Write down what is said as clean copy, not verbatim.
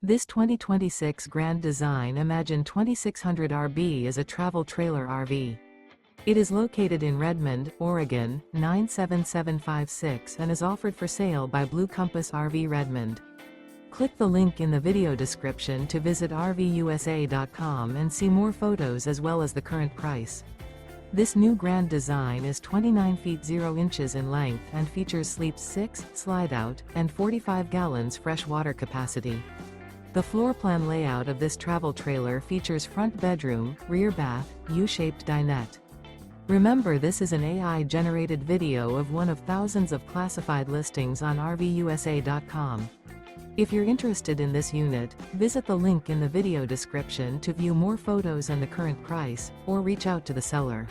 This 2026 Grand Design Imagine 2600 RB is a travel trailer RV. It is located in Redmond, Oregon, 97756 and is offered for sale by Blue Compass RV Redmond. Click the link in the video description to visit RVUSA.com and see more photos as well as the current price. This new Grand Design is 29 feet 0 inches in length and features sleeps 6, Slideout, and 45 gallons fresh water capacity. The floor plan layout of this travel trailer features front bedroom, rear bath, U-shaped dinette. Remember, this is an AI-generated video of one of thousands of classified listings on RVUSA.com. If you're interested in this unit, visit the link in the video description to view more photos and the current price, or reach out to the seller.